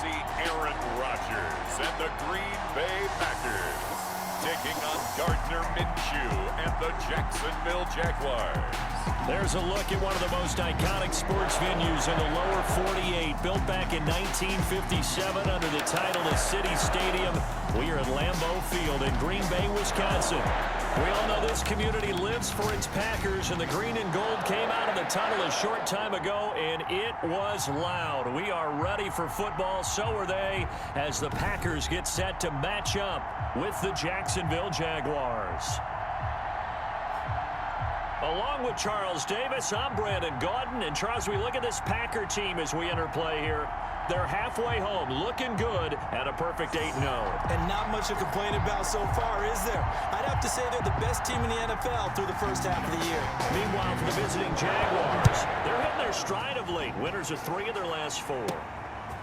see Aaron Rodgers and the Green Bay Packers taking on Gardner Minshew and the Jacksonville Jaguars. There's a look at one of the most iconic sports venues in the lower 48, built back in 1957 under the title of City Stadium. We are at Lambeau Field in Green Bay, Wisconsin. We all know this community lives for its Packers, and the green and gold came out of the tunnel a short time ago, and it was loud. We are ready for football, so are they, as the Packers get set to match up with the Jacksonville Jaguars. Along with Charles Davis, I'm Brandon Gaudin. And Charles, we look at this Packer team as we enter play here. They're halfway home, looking good at a perfect 8-0. And not much to complain about so far, is there? I'd have to say they're the best team in the NFL through the first half of the year. Meanwhile, for the visiting Jaguars, they're hitting their stride of late. Winners of 3 of their last 4.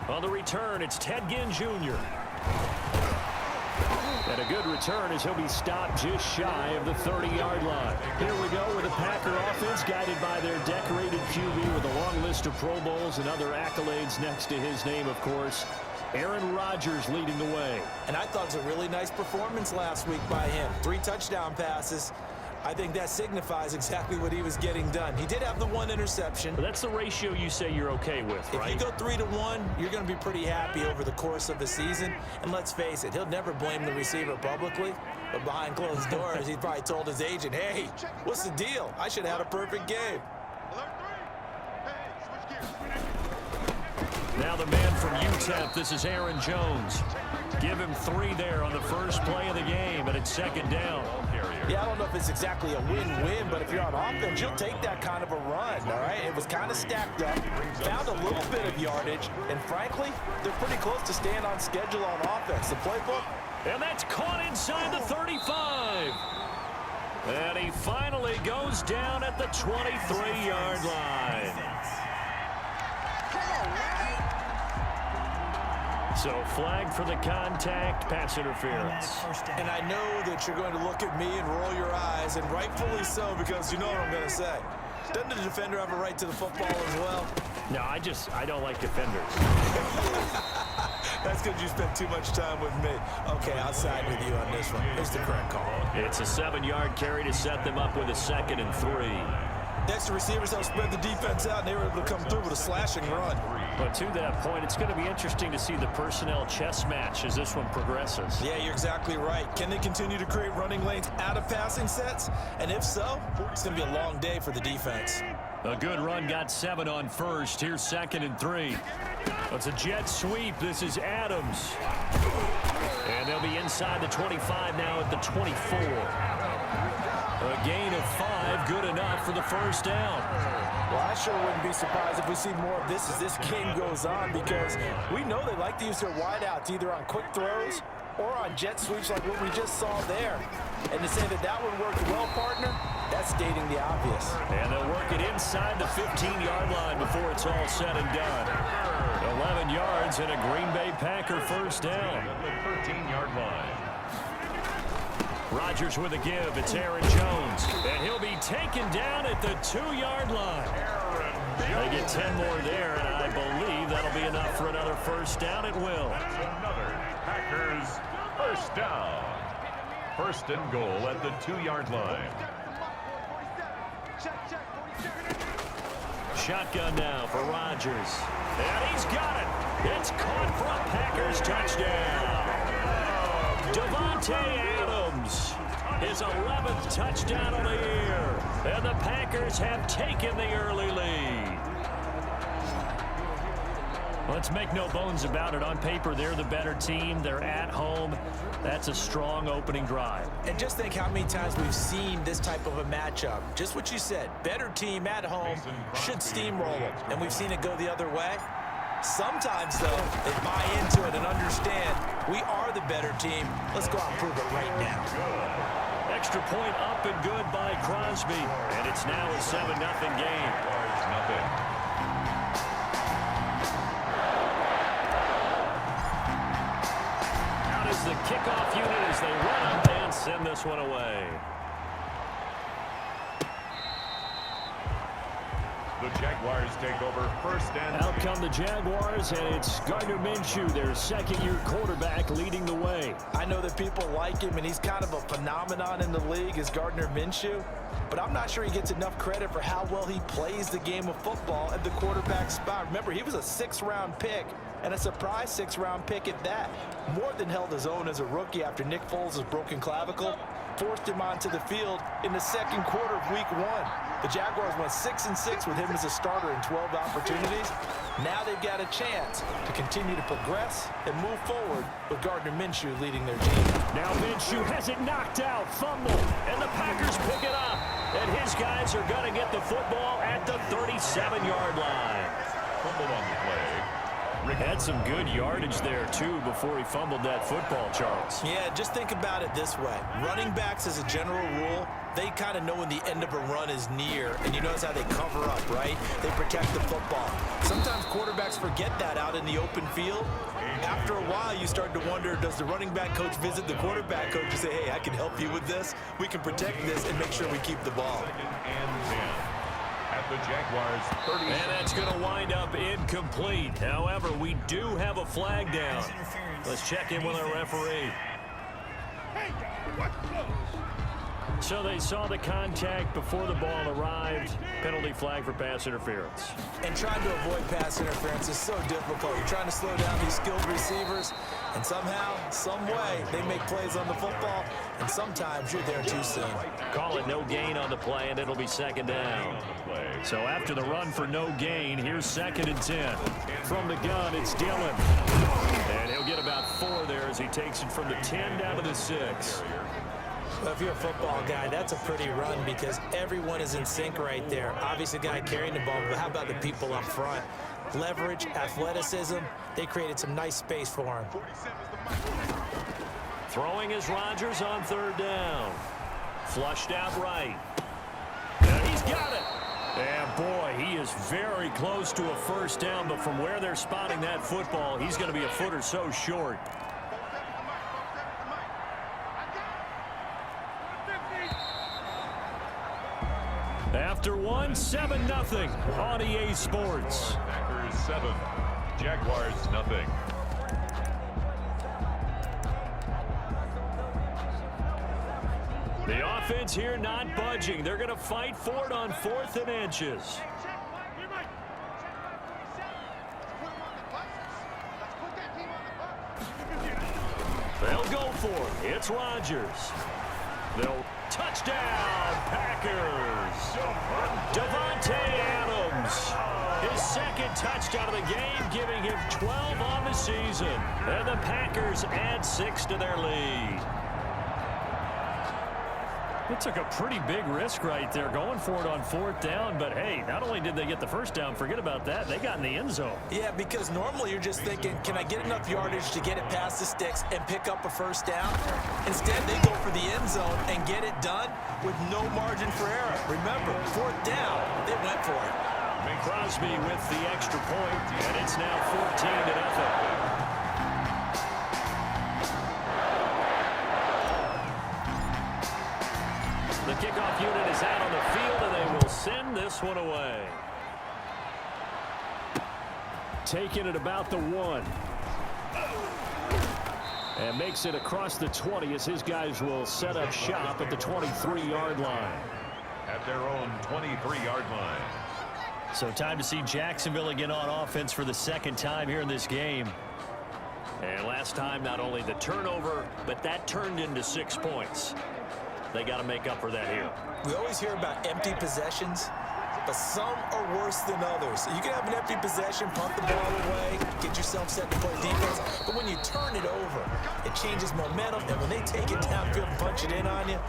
On the return, it's Ted Ginn Jr. And a good return as he'll be stopped just shy of the 30-yard line. Here we go with a Packer offense guided by their decorated QB with a long list of Pro Bowls and other accolades next to his name, of course. Aaron Rodgers leading the way. And I thought it was a really nice performance last week by him. 3 touchdown passes. I think that signifies exactly what he was getting done. He did have the 1 interception. But that's the ratio you say you're okay with, right? If you go 3-1, you're going to be pretty happy over the course of the season. And let's face it, he'll never blame the receiver publicly. But behind closed doors, he probably told his agent, hey, what's the deal? I should have had a perfect game. Now the man from UTEP, this is Aaron Jones. Give him 3 there on the first play of the game, and it's second down. Yeah, I don't know if it's exactly a win-win, but if you're on offense, you'll take that kind of a run, all right? It was kind of stacked up, found a little bit of yardage, and frankly, they're pretty close to staying on schedule on offense. The playbook. And that's caught inside the 35. And he finally goes down at the 23-yard line. So flag for the contact, pass interference. And I know that you're going to look at me and roll your eyes, and rightfully so, because you know what I'm going to say. Doesn't the defender have a right to the football as well? No, I don't like defenders. That's because you spent too much time with me. Okay, I'll side with you on this one. It's the correct call. It's a 7-yard carry to set them up with a 2nd and 3. Next, the receivers helped spread the defense out, and they were able to come through with a slashing run. But to that point, it's going to be interesting to see the personnel chess match as this one progresses. Yeah, you're exactly right. Can they continue to create running lanes out of passing sets? And if so, it's going to be a long day for the defense. A good run got 7 on first. Here's 2nd and 3. It's a jet sweep. This is Adams. And they'll be inside the 25 now at the 24. A gain of 5, good enough for the first down. Well, I sure wouldn't be surprised if we see more of this as this game goes on, because we know they like to use their wideouts either on quick throws or on jet sweeps like what we just saw there. And to say that that one worked well, partner, that's stating the obvious. And they'll work it inside the 15-yard line before it's all said and done. 11 yards and a Green Bay Packer first down. The 13-yard line. Rodgers with a give. It's Aaron Jones. And he'll be taken down at the 2-yard line. They get 10 more there, and I believe that'll be enough for another first down. It will. That's another Packers first down. 1st and goal at the 2-yard line. Shotgun now for Rodgers. And he's got it. It's caught for a Packers touchdown. Davante Adams, his 11th touchdown of the year. And the Packers have taken the early lead. Let's make no bones about it. On paper, they're the better team. They're at home. That's a strong opening drive. And just think how many times we've seen this type of a matchup. Just what you said. Better team at home should steamroll them. And we've seen it go the other way. Sometimes, though, they buy into it and understand we are the better team. Let's go out and prove it right now. Extra point up and good by Crosby. And it's now a 7-0 game. Out is the kickoff unit as they run up and send this one away. The Jaguars take over first and Out come the Jaguars, and it's Gardner Minshew, their second-year quarterback, leading the way. I know that people like him, and he's kind of a phenomenon in the league as Gardner Minshew, but I'm not sure he gets enough credit for how well he plays the game of football at the quarterback spot. Remember, he was a 6th-round pick, and a surprise 6th-round pick at that. More than held his own as a rookie after Nick Foles' broken clavicle forced him onto the field in the second quarter of Week 1. The Jaguars went 6-6 with him as a starter in 12 opportunities. Now they've got a chance to continue to progress and move forward with Gardner Minshew leading their team. Now Minshew has it knocked out, fumble, and the Packers pick it up. And his guys are going to get the football at the 37-yard line. fumbled on the play. Had some good yardage there, too, before he fumbled that football, Charles. Yeah, just think about it this way. Running backs, as a general rule, they kind of know when the end of a run is near, and you notice how they cover up, right? They protect the football. Sometimes quarterbacks forget that out in the open field. After a while, you start to wonder, does the running back coach visit the quarterback coach and say, hey, I can help you with this? We can protect this and make sure we keep the ball. At the Jaguars 30. And that's going to wind up incomplete. However, we do have a flag down. Let's check in with our referee. So they saw the contact before the ball arrived. Penalty flag for pass interference. And trying to avoid pass interference is so difficult. You're trying to slow down these skilled receivers, and somehow, some way, they make plays on the football, and sometimes you're there too soon. Call it no gain on the play, and it'll be second down. So after the run for no gain, here's 2nd and 10. From the gun, it's Dillon. And he'll get about 4 there as he takes it from the 10 down to the 6. Well, if you're a football guy, that's a pretty run because everyone is in sync right there. Obviously, the guy carrying the ball, but how about the people up front? Leverage, athleticism, they created some nice space for him. Throwing is RODGERS on 3rd down. Flushed out right. And he's got it. And boy, he is very close to a first down, but from where they're spotting that football, he's going to be a foot or so short. After one, 7-0 on EA Sports. Packers 7, Jaguars 0. The offense here not budging. They're going to fight for it on 4th and inches. They'll go for it. It's RODGERS. They'll touchdown, Packers. Davante Adams. His 2nd touchdown of the game, giving him 12 on the season. And the Packers add 6 to their lead. It took a pretty big risk right there going for it on 4th down, but hey, not only did they get the first down, forget about that, they got in the end zone. Yeah, because normally you're just thinking, can I get enough yardage to get it past the sticks and pick up a first down? Instead, they go for the end zone and get it done with no margin for error. Remember, 4th down, they went for it. Crosby with the extra point, and it's now 14-0. The kickoff unit is out on the field, and they will send this one away. Taking it about the 1. And makes it across the 20 as his guys will set up shop at the 23-yard line. At their own 23-yard line. So time to see Jacksonville again on offense for the 2nd time here in this game. And last time, not only the turnover, but that turned into 6 points. They got to make up for that here. We always hear about empty possessions, but some are worse than others. You can have an empty possession, punt the ball away, get yourself set to play defense, but when you turn it over, it changes momentum, and when they take it downfield and punch it in on you,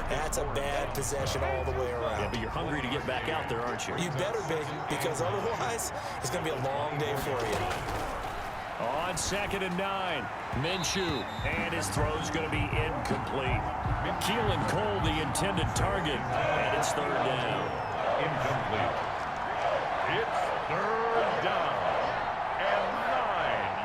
that's a bad possession all the way around. Yeah, but you're hungry to get back out there, aren't you? You better be, because otherwise, it's going to be a long day for you. On 2nd and 9, Minshew, and his throw's going to be incomplete. Keelan Cole, the intended target, and it's 3rd down. Incomplete. It's 3rd down. And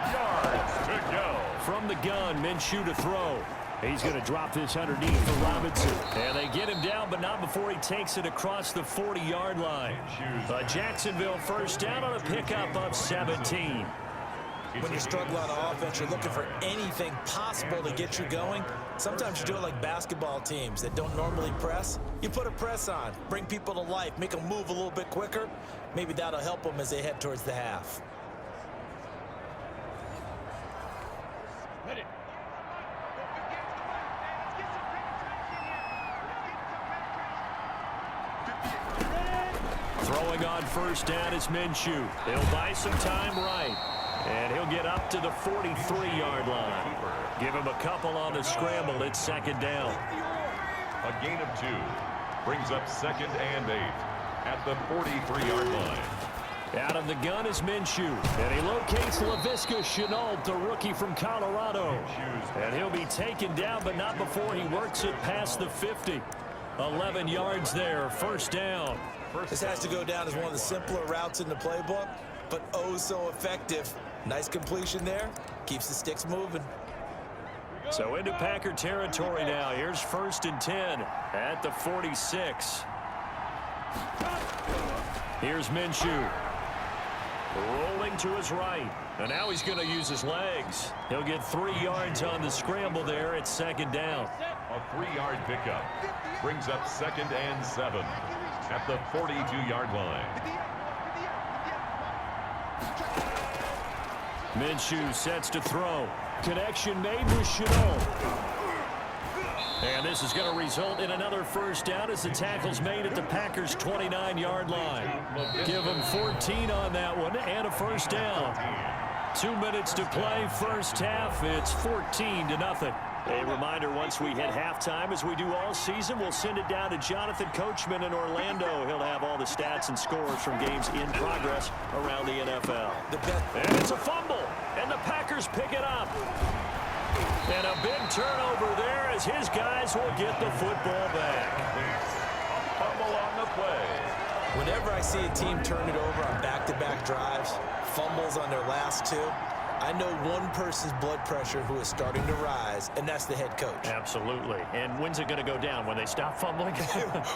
9 yards to go. From the gun, Minshew to throw. He's going to drop this underneath for Robinson. And they get him down, but not before he takes it across the 40-yard line. A Jacksonville first down on a pickup of 17. When you're struggling on offense, you're looking for anything possible to get you going. Sometimes you do it like basketball teams that don't normally press. You put a press on, bring people to life, make them move a little bit quicker. Maybe that'll help them as they head towards the half. Throwing on first down is Minshew. He'll buy some time right. And he'll get up to the 43-yard line. Give him a couple on the scramble. It's second down. A gain of 2 brings up 2nd and 8 at the 43-yard line. Out of the gun is Minshew. And he locates Laviska Shenault, the rookie from Colorado. And he'll be taken down, but not before he works it past the 50. 11 yards there, first down. This has to go down as one of the simpler routes in the playbook, but oh so effective. Nice completion there. Keeps the sticks moving. So into Packer territory now. Here's 1st and 10 at the 46. Here's Minshew. Rolling to his right. And now he's going to use his legs. He'll get 3 yards on the scramble there at second down. A 3-yard pickup brings up 2nd and 7 at the 42-yard line. Minshew sets to throw. Connection made with Shenault. And this is going to result in another first down as the tackle's made at the Packers' 29-yard line. Give them 14 on that one and a first down. 2 minutes to play first half. It's 14-0. A reminder, once we hit halftime, as we do all season, we'll send it down to Jonathan Coachman in Orlando. He'll have all the stats and scores from games in progress around the NFL. And it's a fumble, and the Packers pick it up. And a big turnover there as his guys will get the football back. A fumble on the play. Whenever I see a team turn it over on back-to-back drives, fumbles on their last 2, I know one person's blood pressure who is starting to rise, and that's the head coach. Absolutely. And when's it going to go down? When they stop fumbling?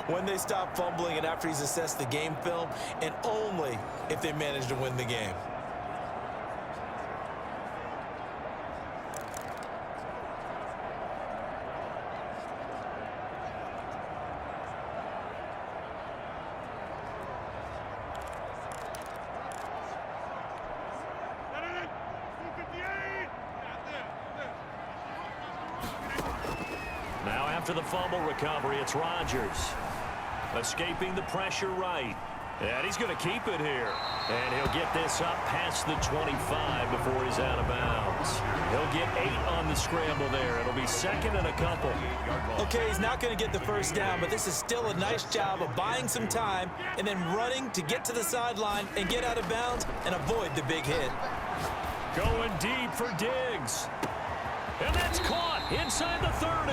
When they stop fumbling and after he's assessed the game film, and only if they manage to win the game. Now after the fumble recovery, it's RODGERS. Escaping the pressure right. And he's going to keep it here. And he'll get this up past the 25 before he's out of bounds. He'll get 8 on the scramble there. It'll be 2nd and a couple. Okay, he's not going to get the first down, but this is still a nice job of buying some time and then running to get to the sideline and get out of bounds and avoid the big hit. Going deep for Diggs. And that's caught inside the 30.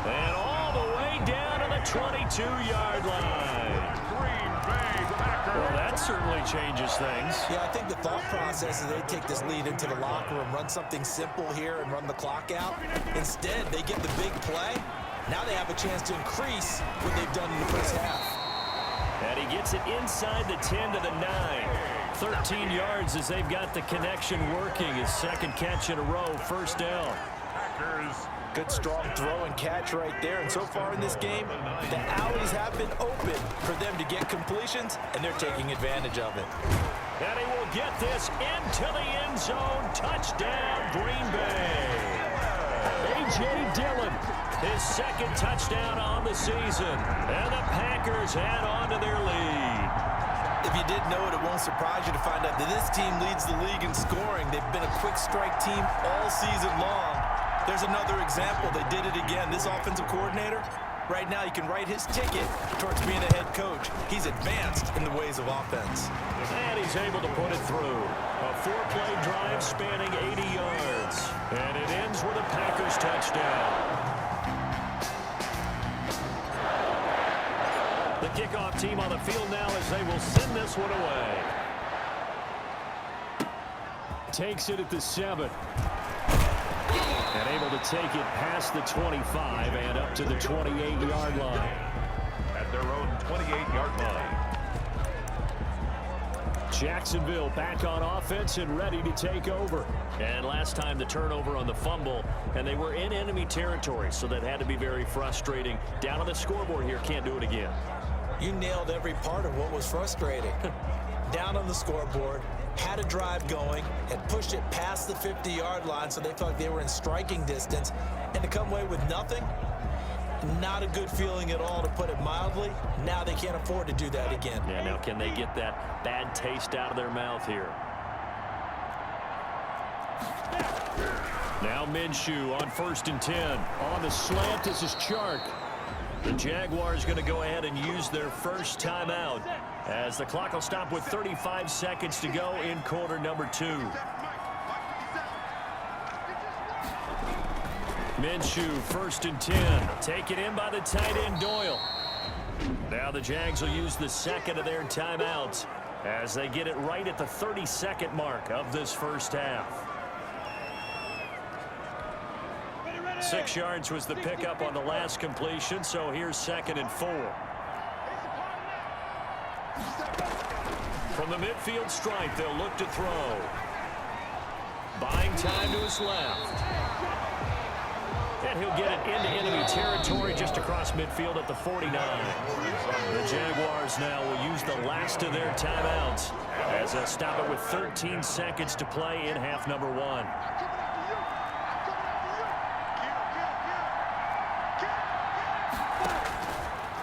And all the way down to the 22-yard line. Green Bay Packers. Well, that certainly changes things. Yeah, I think the thought process is they take this lead into the locker room, run something simple here and run the clock out. Instead, they get the big play. Now they have a chance to increase what they've done in the first half. And he gets it inside the 10 to the 9. 13 yards as they've got the connection working. His 2nd catch in a row, first down. Packers. Good strong throw and catch right there. And so far in this game, the alleys have been open for them to get completions, and they're taking advantage of it. And he will get this into the end zone. Touchdown, Green Bay. A.J. Dillon, his 2nd touchdown on the season. And the Packers add on to their lead. If you didn't know it, it won't surprise you to find out that this team leads the league in scoring. They've been a quick strike team all season long. There's another example. They did it again. This offensive coordinator, right now you can write his ticket towards being a head coach. He's advanced in the ways of offense. And he's able to put it through. A 4-play drive spanning 80 yards. And it ends with a Packers touchdown. The kickoff team on the field now as they will send this one away. Takes it at the 7. And able to take it past the 25 and up to the 28-yard line. At their own 28-yard line. Jacksonville back on offense and ready to take over. And last time the turnover on the fumble, and they were in enemy territory, so that had to be very frustrating. Down on the scoreboard here, can't do it again. You nailed every part of what was frustrating. Down on the scoreboard, had a drive going, had pushed it past the 50-yard line, so they felt like they were in striking distance, and to come away with nothing, not a good feeling at all, to put it mildly. Now they can't afford to do that again. Yeah, now can they get that bad taste out of their mouth here? Now Minshew on 1st and 10. On the slant, this is Chark. The Jaguars going to go ahead and use their first timeout as the clock will stop with 35 seconds to go in quarter number 2. Minshew, 1st and 10. Taken in by the tight end, Doyle. Now the Jags will use the second of their timeouts as they get it right at the 30-second mark of this first half. 6 yards was the pickup on the last completion, so here's 2nd and 4. From the midfield stripe, they'll look to throw. Buying time to his left. And he'll get it into enemy territory just across midfield at the 49. The Jaguars now will use the last of their timeouts as they'll stop it with 13 seconds to play in half number 1.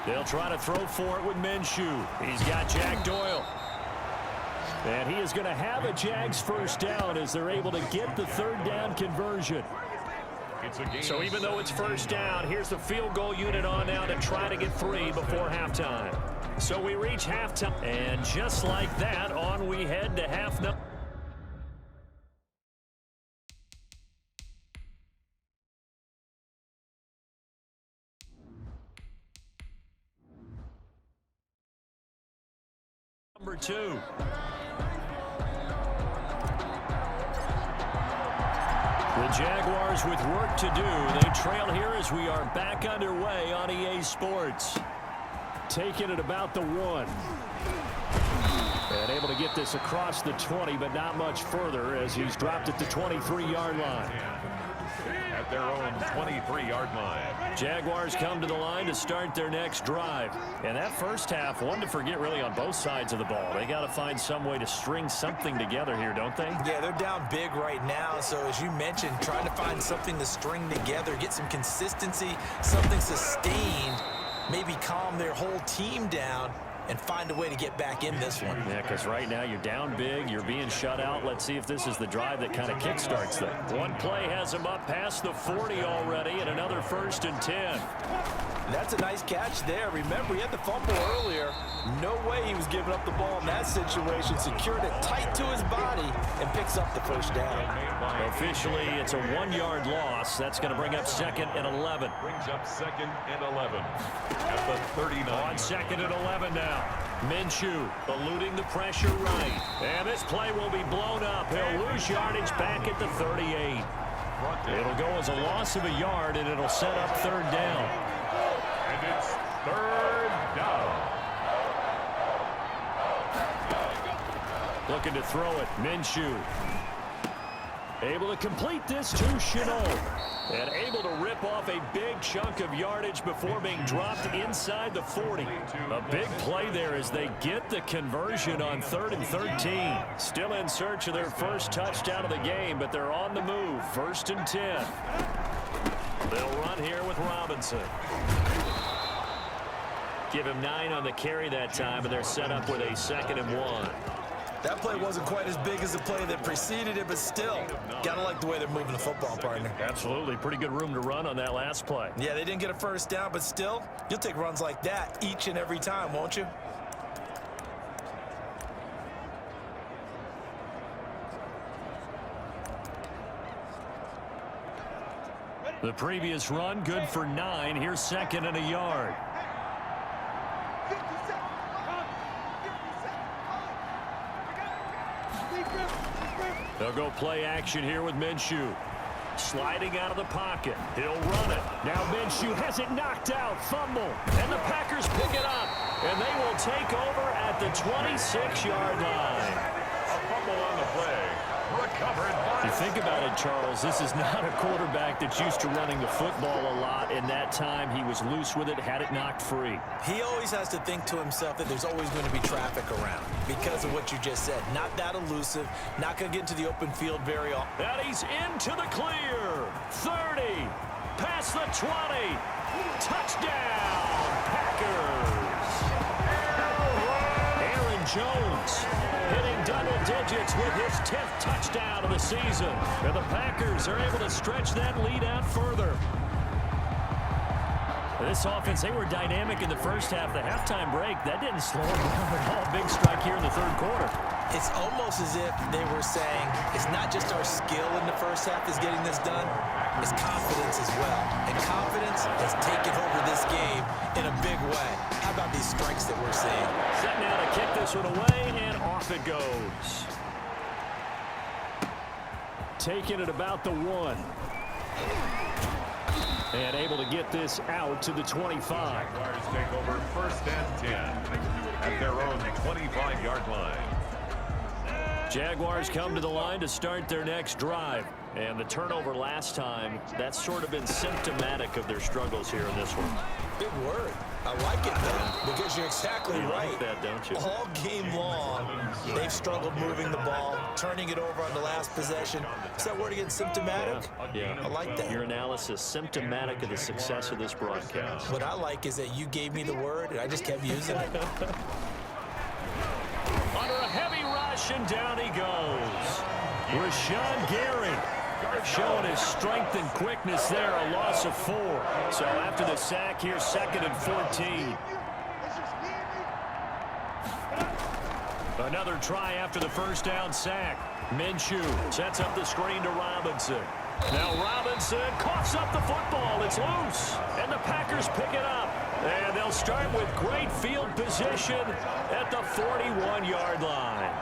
They'll try to throw for it with Minshew. He's got Jack Doyle. And he is going to have a Jags first down as they're able to get the 3rd down conversion. So even though it's first down, here's the field goal unit on now to try to get 3 before halftime. So we reach halftime, and just like that, on we head to half number. Number 2. The Jaguars with work to do. They trail here as we are back underway on EA Sports. Taking it about the 1. And able to get this across the 20, but not much further as he's dropped at the 23-yard line. At their own 23-yard line. Jaguars come to the line to start their next drive. And that first half, one to forget really on both sides of the ball. They got to find some way to string something together here, don't they? Yeah, they're down big right now. So as you mentioned, trying to find something to string together, get some consistency, something sustained, maybe calm their whole team down and find a way to get back in this one. Yeah, because right now you're down big, you're being shut out. Let's see if this is the drive that kind of kickstarts them. One play has them up past the 40 already, and another 1st and 10. That's a nice catch there. Remember, he had the fumble earlier. No way he was giving up the ball in that situation. Secured it tight to his body and picks up the first down. Officially, it's a 1-yard loss. That's going to bring up 2nd and 11. Brings up 2nd and 11 at the 39. On 2nd and 11 now. Minshew eluding the pressure right. And this play will be blown up. He'll lose yardage back at the 38. It'll go as a loss of a yard, and it'll set up 3rd down. And it's 3rd down. Looking to throw it. Minshew. Able to complete this to Chenault. And able to rip off a big chunk of yardage before being dropped inside the 40. A big play there as they get the conversion on 3rd and 13. Still in search of their first touchdown of the game, but they're on the move. 1st and 10. They'll run here with Robinson. Give him 9 on the carry that time, and they're set up with a 2nd and 1. That play wasn't quite as big as the play that preceded it, but still, gotta like the way they're moving the football, partner. Absolutely. Pretty good room to run on that last play. Yeah, they didn't get a first down, but still, you'll take runs like that each and every time, won't you? The previous run, good for 9. Here's 2nd and a yard. They'll go play action here with Minshew. sliding out of the pocket. He'll run it. Now Minshew has it knocked out. Fumble. And the Packers pick it up. And they will take over at the 26-yard line. A fumble on the play. Recovered by... You think about it, Charles, this is not a quarterback that's used to running the football a lot. In that time, he was loose with it, had it knocked free. He always has to think to himself that there's always going to be traffic around because of what you just said. Not that elusive, not going to get into the open field very often. And he's into the clear. 30, past the 20. Touchdown, Packers. Aaron Jones hitting double digits with his 10th touchdown of the season. And the Packers are able to stretch that lead out further. This offense, they were dynamic in the first half. The halftime break, that didn't slow them down at all. Big strike here in the third quarter. It's almost as if they were saying, it's not just our skill in the first half is getting this done, it's confidence as well. And confidence has taken over this game in a big way. How about these strikes that we're seeing? Set now to kick this one away, and off it goes. Taking it about the 1. And able to get this out to the 25. Jaguars take over 1st and 10 at their own 25-yard line. Jaguars come to the line to start their next drive. And the turnover last time, that's sort of been symptomatic of their struggles here in this one. Big word. I like it, though, because you're exactly right. Like that, don't you? All game long, they've struggled moving the ball, turning it over on the last possession. Is that word again, symptomatic? Yeah. I like that. Your analysis, symptomatic of the success of this broadcast. What I like is that you gave me the word, and I just kept using it. Under a heavy rush, and down he goes. Rashawn Gary showing his strength and quickness there, a loss of 4. So after the sack here, 2nd and 14. Another try after the first down sack. Minshew sets up the screen to Robinson. Now Robinson coughs up the football. It's loose. And the Packers pick it up. And they'll start with great field position at the 41-yard line.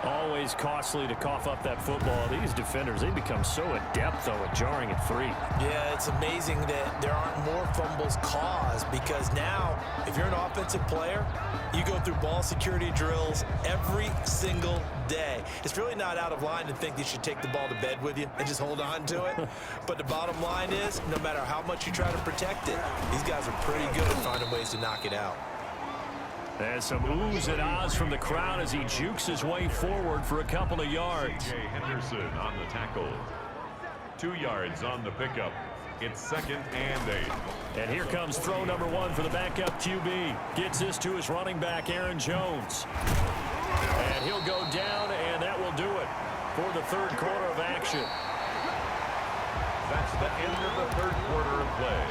Always costly to cough up that football. These defenders, they become so adept, though, at jarring it free. Yeah, it's amazing that there aren't more fumbles caused because now, if you're an offensive player, you go through ball security drills every single day. It's really not out of line to think you should take the ball to bed with you and just hold on to it. But the bottom line is, no matter how much you try to protect it, these guys are pretty good at finding ways to knock it out. There's some oohs and ahs from the crowd as he jukes his way forward for a couple of yards. C.J. Henderson on the tackle. 2 yards on the pickup. It's 2nd and 8. And here comes throw number 1 for the backup QB. Gets this to his running back, Aaron Jones. And he'll go down, and that will do it for the third quarter of action. That's the end of the third quarter of play.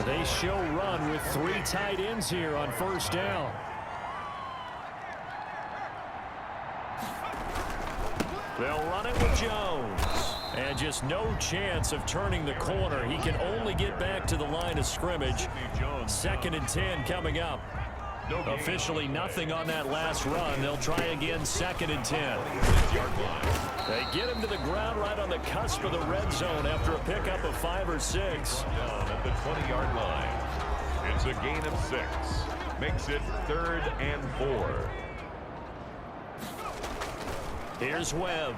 They show run with 3 tight ends here on first down. They'll run it with Jones. And just no chance of turning the corner. He can only get back to the line of scrimmage. 2nd and 10 coming up. Officially nothing on that last run. They'll try again, 2nd and 10. They get him to the ground right on the cusp of the red zone after a pickup of 5 or 6. Down at the 20-yard line. It's a gain of 6. Makes it 3rd and 4. Here's Webb.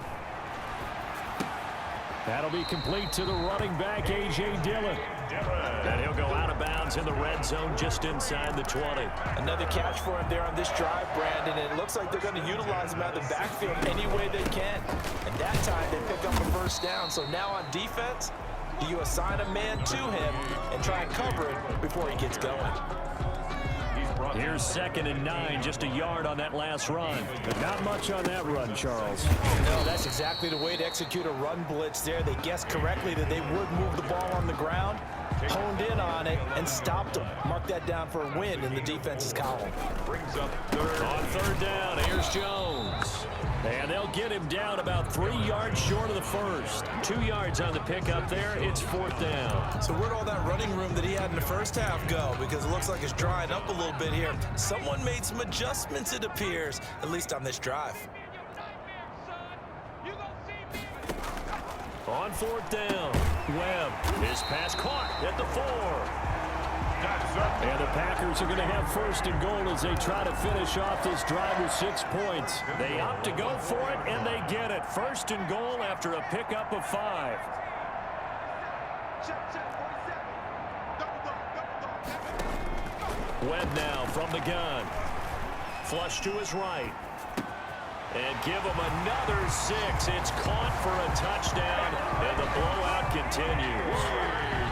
That'll be complete to the running back, A.J. Dillon. And he'll go out of bounds in the red zone just inside the 20. Another catch for him there on this drive, Brandon, and it looks like they're going to utilize him out of the backfield any way they can. And that time they pick up a first down. So now on defense, do you assign a man to him and try and cover it before he gets going? Here's 2nd and 9, just a yard on that last run. But not much on that run, Charles. No, that's exactly the way to execute a run blitz there. They guessed correctly that they would move the ball on the ground, honed in on it, and stopped them. Mark that down for a win in the defense's column. Brings up 3rd. On 3rd down, here's Jones. And they'll get him down about 3 yards short of the first. 2 yards on the pickup there. It's 4th down. So where'd all that running room that he had in the first half go? Because it looks like it's drying up a little bit here. Someone made some adjustments, it appears, at least on this drive. On 4th down, Webb. His pass caught at the 4. And the Packers are going to have 1st and goal as they try to finish off this drive with 6 points. They opt to go for it, and they get it. 1st and goal after a pickup of 5. Webb now from the gun. Flush to his right. And give him another 6. It's caught for a touchdown, and the blowout continues.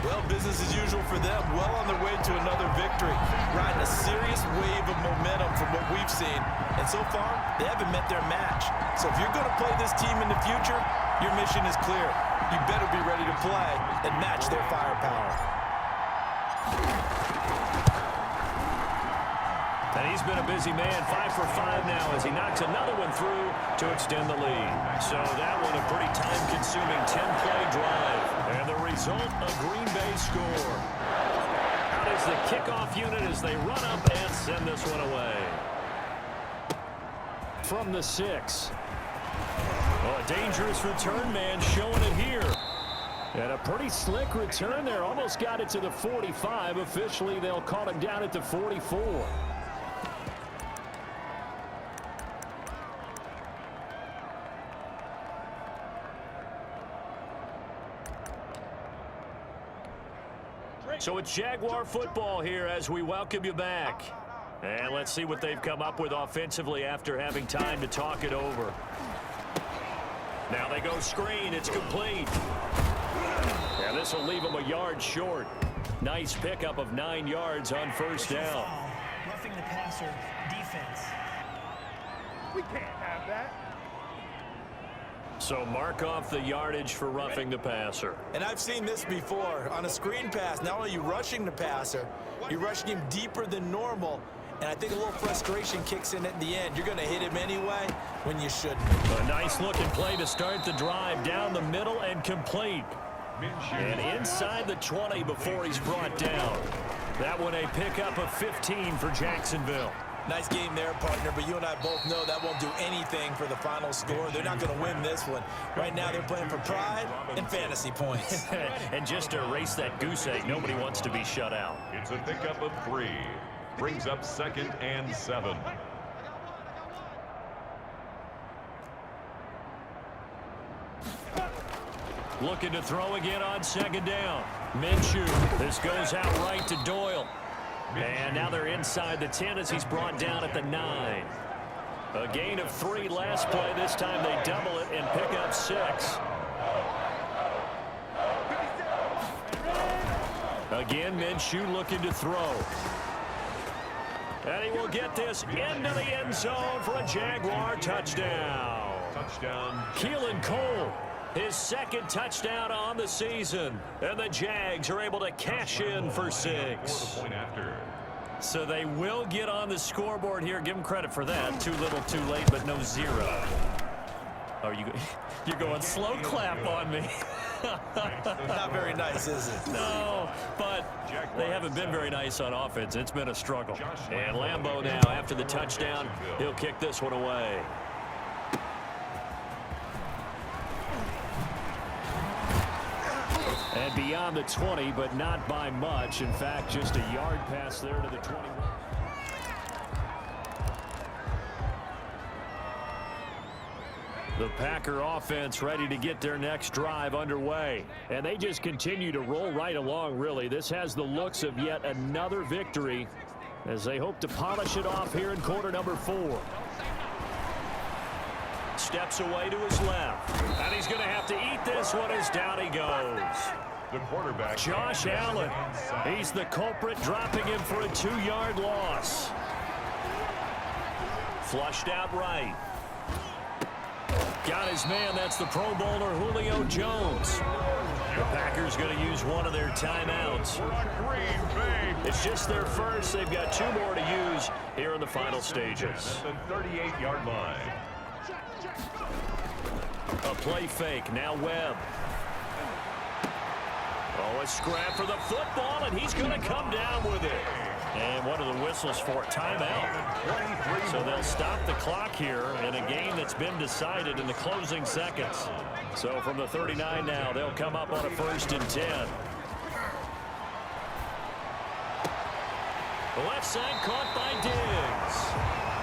Well, business as usual for them. Well on their way to another victory. Riding a serious wave of momentum from what we've seen. And so far, they haven't met their match. So if you're going to play this team in the future, your mission is clear. You better be ready to play and match their firepower. And he's been a busy man, 5 for 5 now as he knocks another one through to extend the lead. So that one a pretty time-consuming 10-play drive. And the result, a Green Bay score. Out is the kickoff unit as they run up and send this one away. From the 6. Oh, a dangerous return man showing it here. And a pretty slick return there. Almost got it to the 45. Officially, they'll call him down at the 44. So it's Jaguar football here as we welcome you back. And let's see what they've come up with offensively after having time to talk it over. Now they go screen. It's complete. Yeah, this will leave them a yard short. Nice pickup of 9 yards on 1st down. Roughing the passer defense. We can't have that. So mark off the yardage for roughing the passer. And I've seen this before. On a screen pass, not only are you rushing the passer, you're rushing him deeper than normal. And I think a little frustration kicks in at the end. You're going to hit him anyway when you shouldn't. A nice-looking play to start the drive down the middle and complete. And inside the 20 before he's brought down. That one a pickup of 15 for Jacksonville. Nice game there, partner, but you and I both know that won't do anything for the final score. They're not going to win this one. Right now, they're playing for pride and fantasy points. And just to erase that goose egg, nobody wants to be shut out. It's a pickup of 3. Brings up 2nd and 7. Looking to throw again on 2nd down. Minshew. This goes out right to Doyle. And now they're inside the 10 as he's brought down at the 9. A gain of 3 last play. This time they double it and pick up 6. Again, Minshew looking to throw. And he will get this into the end zone for a Jaguar touchdown. Touchdown. Keelan Cole, his 2nd touchdown on the season. And the Jags are able to cash in for 6. Point after. So they will get on the scoreboard here. Give them credit for that. Too little, too late, but no 0. Oh, you're going slow clap on me. Not very nice, is it? No, but they haven't been very nice on offense. It's been a struggle. And Lambeau now, after the touchdown, he'll kick this one away. And beyond the 20, but not by much. In fact, just a yard pass there to the 21. The Packer offense ready to get their next drive underway. And they just continue to roll right along, really. This has the looks of yet another victory as they hope to polish it off here in quarter number 4. Steps away to his left. And he's going to have to eat this one as down he goes. The quarterback. Josh Allen. He's the culprit, dropping him for a 2-yard loss. Flushed out right. Got his man. That's the Pro Bowler Julio Jones. The Packers going to use one of their timeouts. It's just their first. They've got 2 more to use here in the final stages. At the 38-yard line. A play fake. Now Webb. Oh, a scrap for the football, and he's going to come down with it. And what are the whistles for? Timeout. So they'll stop the clock here in a game that's been decided in the closing seconds. So from the 39 now, they'll come up on a 1st and 10. The left side caught by Diggs.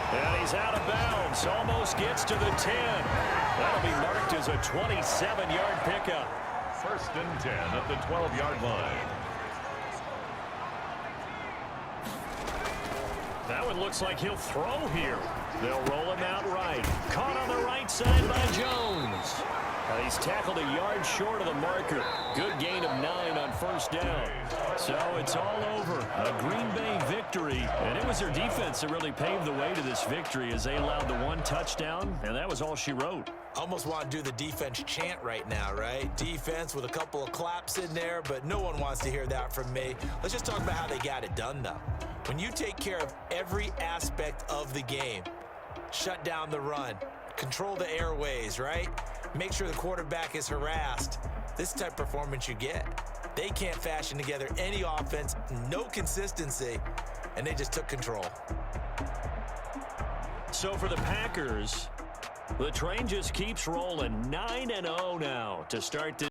And he's out of bounds. Almost gets to the 10. That'll be marked as a 27-yard pickup. 1st and 10 at the 12-yard line. That one looks like he'll throw here. They'll roll him out right. Caught on the right side by Jones. He's tackled a yard short of the marker. Good gain of 9 on 1st down. So it's all over. A Green Bay victory. And it was their defense that really paved the way to this victory as they allowed the 1 touchdown. And that was all she wrote. Almost want to do the defense chant right now, right? Defense with a couple of claps in there, but no one wants to hear that from me. Let's just talk about how they got it done, though. When you take care of every aspect of the game, shut down the run, control the airways, right? Make sure the quarterback is harassed. This type of performance you get. They can't fashion together any offense, no consistency, and they just took control. So for the Packers, the train just keeps rolling. 9-0 now to start this.